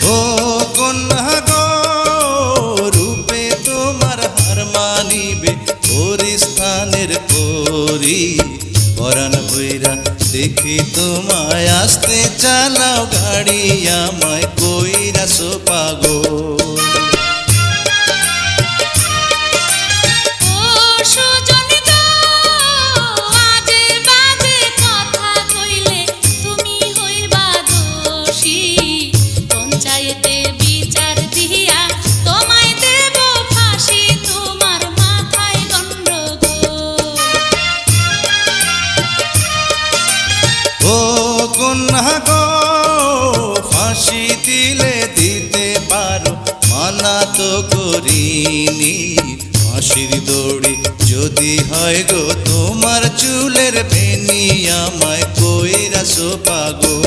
ও কন্যা গো রূপে তোমার হার মানিবে পরিস্থানের পরি পরাণ ভৈরা দেখি তোমায় আসতে চালাও গাড়ি আমায় কইরা সোপাগো কন্যা গো ফাঁসি দিলে দিতে পারো মানা তো করিনি ফাঁসির দড়ি যদি হয় গো তোমার চুলের বেনি আমায় কইরা সোপাগো